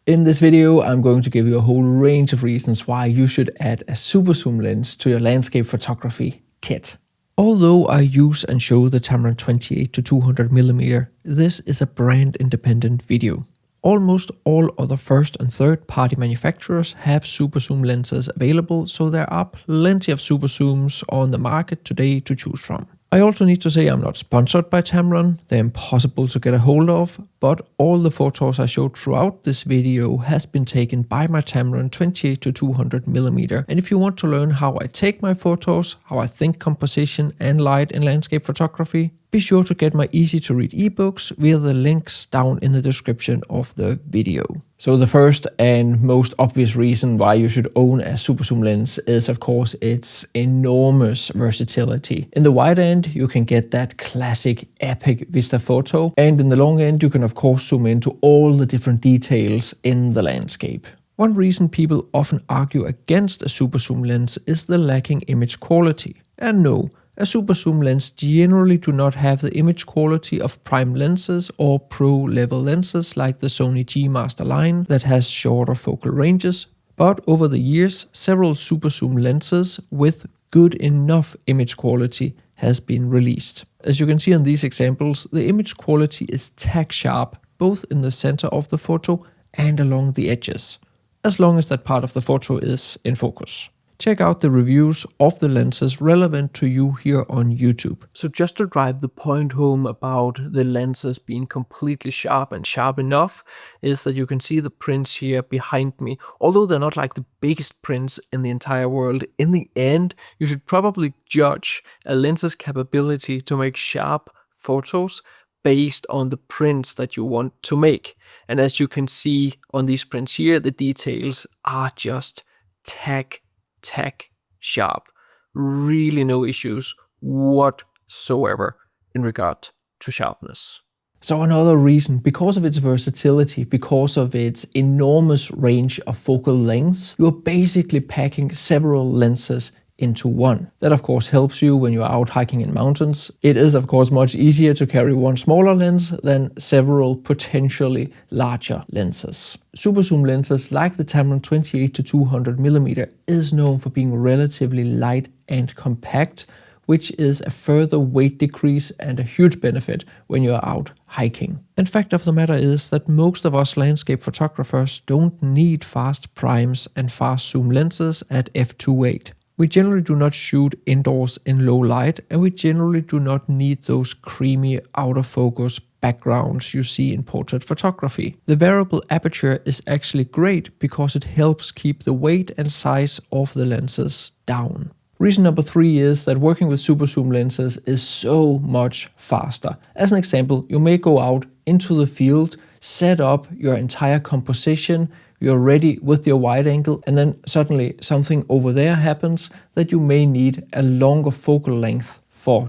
In this video, I'm going to give you a whole range of reasons why you should add a super zoom lens to your landscape photography kit. Although I use and show the Tamron 28-200mm, this is a brand independent video. Almost all other first and third party manufacturers have super zoom lenses available, so there are plenty of super zooms on the market today to choose from. I also need to say I'm not sponsored by Tamron, they're impossible to get a hold of, but all the photos I showed throughout this video has been taken by my Tamron 28-200mm, and if you want to learn how I take my photos, how I think composition and light in landscape photography, be sure to get my easy to read ebooks via the links down in the description of the video. So the first and most obvious reason why you should own a super zoom lens is of course its enormous versatility. In the wide end you can get that classic epic vista photo, and in the long end you can of course zoom into all the different details in the landscape. One reason people often argue against a super zoom lens is the lacking image quality. And no, a super zoom lens generally do not have the image quality of prime lenses or pro level lenses like the Sony G Master line that has shorter focal ranges, but over the years several super zoom lenses with good enough image quality has been released. As you can see in these examples, the image quality is tack sharp both in the center of the photo and along the edges, as long as that part of the photo is in focus. Check out the reviews of the lenses relevant to you here on YouTube. So just to drive the point home about the lenses being completely sharp and sharp enough is that you can see the prints here behind me. Although they're not like the biggest prints in the entire world, in the end you should probably judge a lens's capability to make sharp photos based on the prints that you want to make. And as you can see on these prints here, the details are just tack sharp. Really no issues whatsoever in regard to sharpness. So another reason, because of its versatility, because of its enormous range of focal lengths, you're basically packing several lenses into one. That of course helps you when you're out hiking in mountains. It is of course much easier to carry one smaller lens than several potentially larger lenses. Super zoom lenses like the Tamron 28-200mm is known for being relatively light and compact, which is a further weight decrease and a huge benefit when you're out hiking. And fact of the matter is that most of us landscape photographers don't need fast primes and fast zoom lenses at f2.8. We generally do not shoot indoors in low light, and we generally do not need those creamy out of focus backgrounds you see in portrait photography. The variable aperture is actually great because it helps keep the weight and size of the lenses down. Reason number 3 is that working with super zoom lenses is so much faster. As an example, you may go out into the field, set up your entire composition, you're ready with your wide angle, and then suddenly something over there happens that you may need a longer focal length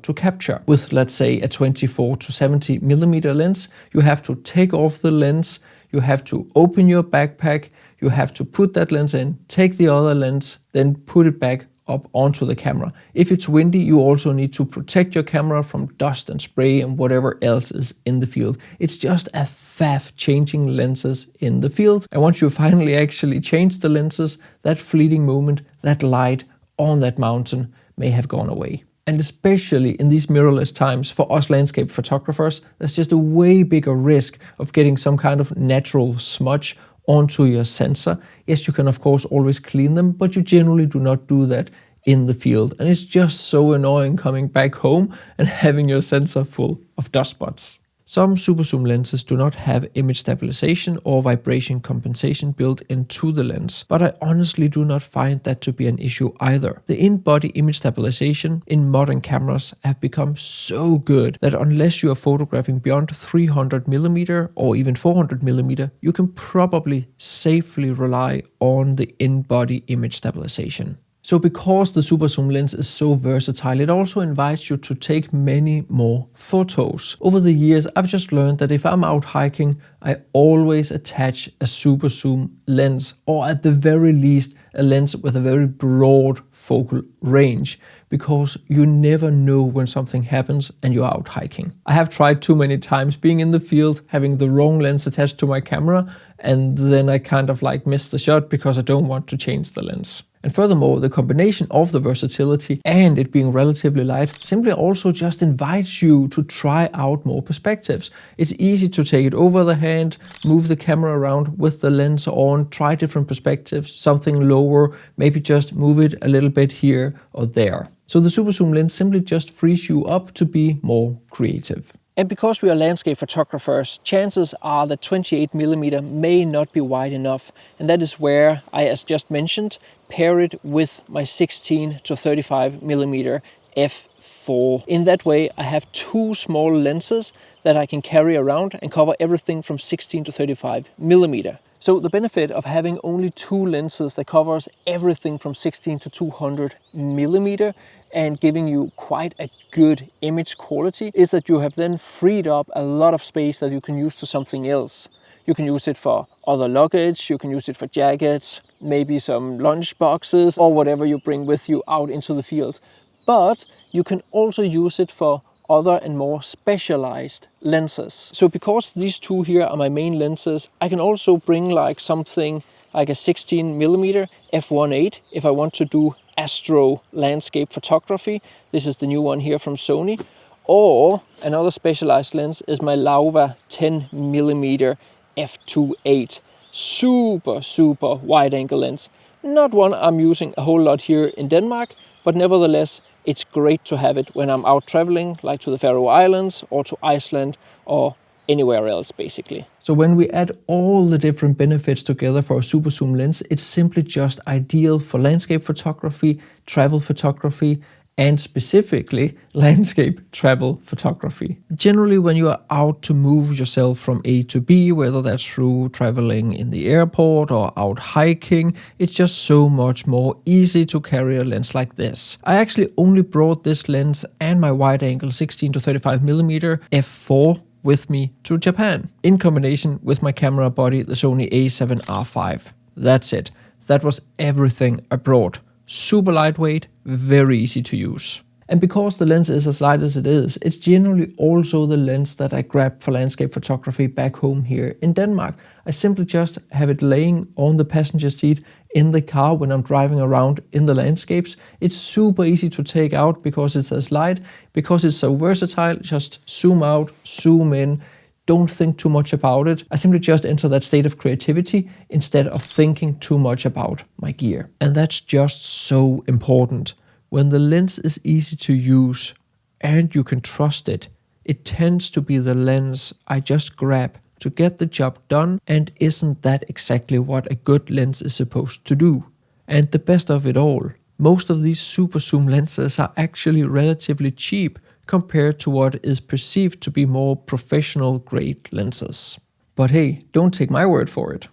to capture. With let's say a 24-70mm lens, you have to take off the lens, you have to open your backpack, you have to put that lens in, take the other lens, then put it back up onto the camera. If it's windy, you also need to protect your camera from dust and spray and whatever else is in the field. It's just a faff changing lenses in the field. And once you finally actually change the lenses, that fleeting moment, that light on that mountain may have gone away. And especially in these mirrorless times, for us landscape photographers, there's just a way bigger risk of getting some kind of natural smudge onto your sensor. Yes, you can of course always clean them, but you generally do not do that in the field. And it's just so annoying coming back home and having your sensor full of dust spots. Some super zoom lenses do not have image stabilization or vibration compensation built into the lens, but I honestly do not find that to be an issue either. The in-body image stabilization in modern cameras have become so good that unless you are photographing beyond 300mm or even 400mm, you can probably safely rely on the in-body image stabilization. So because the super zoom lens is so versatile, it also invites you to take many more photos. Over the years, I've just learned that if I'm out hiking, I always attach a super zoom lens, or at the very least, a lens with a very broad focal range, because you never know when something happens and you're out hiking. I have tried too many times being in the field, having the wrong lens attached to my camera, and then I kind of like miss the shot because I don't want to change the lens. And furthermore, the combination of the versatility and it being relatively light simply also just invites you to try out more perspectives. It's easy to take it over the hand, move the camera around with the lens on, try different perspectives, something lower, maybe just move it a little bit here or there. So the super zoom lens simply just frees you up to be more creative. And because we are landscape photographers, chances are that 28mm may not be wide enough. And that is where I, as just mentioned, pair it with my 16 to 35mm f4. In that way, I have two small lenses that I can carry around and cover everything from 16 to 35mm. So the benefit of having only two lenses that covers everything from 16 to 200mm and giving you quite a good image quality is that you have then freed up a lot of space that you can use to something else. You can use it for other luggage, you can use it for jackets, maybe some lunch boxes or whatever you bring with you out into the field. But you can also use it for other and more specialized lenses. So because these two here are my main lenses, I can also bring like something like a 16mm f1.8 if I want to do astro landscape photography. This is the new one here from Sony. Or another specialized lens is my Lauva 10mm f2.8. Super wide angle lens. Not one I'm using a whole lot here in Denmark, but nevertheless, it's great to have it when I'm out traveling, like to the Faroe Islands or to Iceland or anywhere else, basically. So when we add all the different benefits together for a super zoom lens, it's simply just ideal for landscape photography, travel photography, and specifically landscape travel photography. Generally, when you are out to move yourself from A to B, whether that's through traveling in the airport or out hiking, it's just so much more easy to carry a lens like this. I actually only brought this lens and my wide angle 16 to 35mm f4 with me to Japan, in combination with my camera body, the Sony a7R5. That's it. That was everything I brought. Super lightweight, very easy to use. And because the lens is as light as it is, it's generally also the lens that I grab for landscape photography back home here in Denmark. I simply just have it laying on the passenger seat in the car when I'm driving around in the landscapes. It's super easy to take out because it's as light, because it's so versatile. Just zoom out, zoom in. Don't think too much about it. I simply just enter that state of creativity instead of thinking too much about my gear. And that's just so important. When the lens is easy to use and you can trust it, it tends to be the lens I just grab to get the job done, and isn't that exactly what a good lens is supposed to do? And the best of it all, most of these super zoom lenses are actually relatively cheap compared to what is perceived to be more professional grade lenses. But hey, don't take my word for it.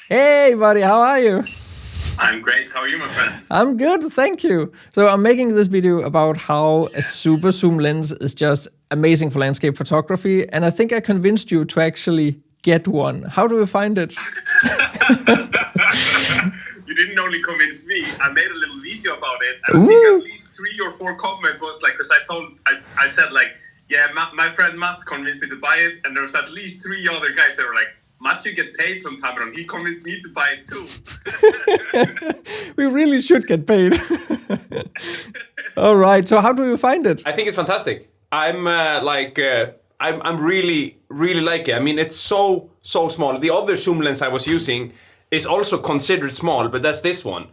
Hey buddy, how are you? I'm great. How are you, my friend? I'm good, thank you. So I'm making this video about how a super zoom lens is just amazing for landscape photography, and I think I convinced you to actually get one. How do you find it? You didn't only convince me. I made a little video about it. And I think at least 3 or 4 comments was like, because I said like, yeah, my friend Matt convinced me to buy it, and there was at least 3 other guys that were like, Matt, you get paid from Tamron. He convinced me to buy it too. We really should get paid. All right. So how do you find it? I think it's fantastic. I'm I'm really like it. I mean, it's so small. The other zoom lens I was using is also considered small, but that's this one.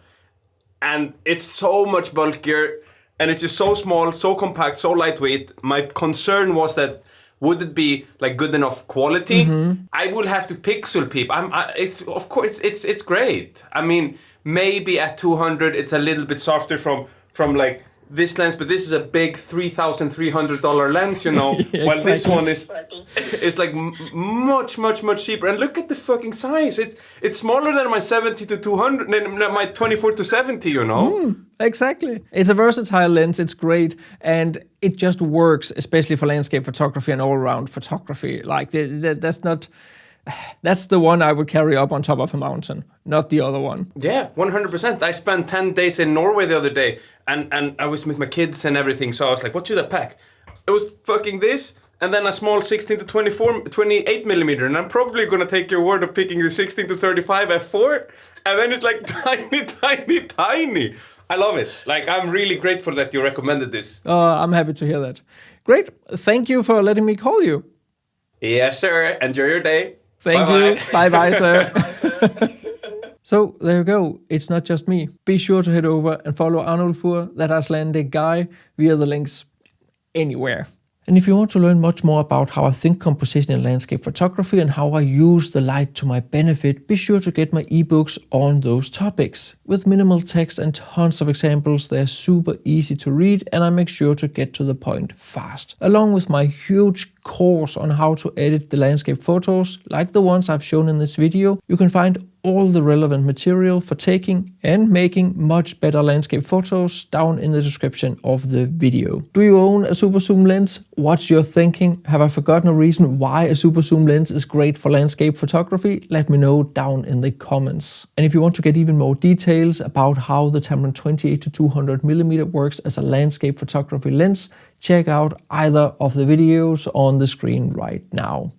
And it's so much bulkier, and it's just so small, so compact, so lightweight. My concern was that would it be like good enough quality? Mm-hmm. I will have to pixel peep. It's great. I mean, maybe at 200 it's a little bit softer from like this lens, but this is a big $3,300 lens, you know. Yeah, while exactly. This one is like much cheaper. And look at the fucking size. It's smaller than my 70 to 200, than my 24 to 70, you know. Exactly. It's a versatile lens, it's great, and it just works, especially for landscape photography and all-around photography. Like, that's the one I would carry up on top of a mountain, not the other one. Yeah, 100%. I spent 10 days in Norway the other day, and I was with my kids and everything, so I was like, what should I pack? It was fucking this, and then a small 16 to 28 millimeter, and I'm probably gonna take your word of picking the 16 to 35 f4, and then it's like tiny. I love it. Like, I'm really grateful that you recommended this. I'm happy to hear that. Great. Thank you for letting me call you. Yes, sir. Enjoy your day. Thank you. Bye-bye, sir. So there you go. It's not just me. Be sure to head over and follow Arnulfur, that Icelandic guy, via the links anywhere. And if you want to learn much more about how I think composition in landscape photography and how I use the light to my benefit, be sure to get my ebooks on those topics. With minimal text and tons of examples, they're super easy to read, and I make sure to get to the point fast. Along with my huge course on how to edit the landscape photos, like the ones I've shown in this video, you can find all the relevant material for taking and making much better landscape photos down in the description of the video. Do you own a super zoom lens? What's your thinking? Have I forgotten a reason why a super zoom lens is great for landscape photography? Let me know down in the comments. And if you want to get even more details about how the Tamron 28 to 200 millimeter works as a landscape photography lens, check out either of the videos on the screen right now.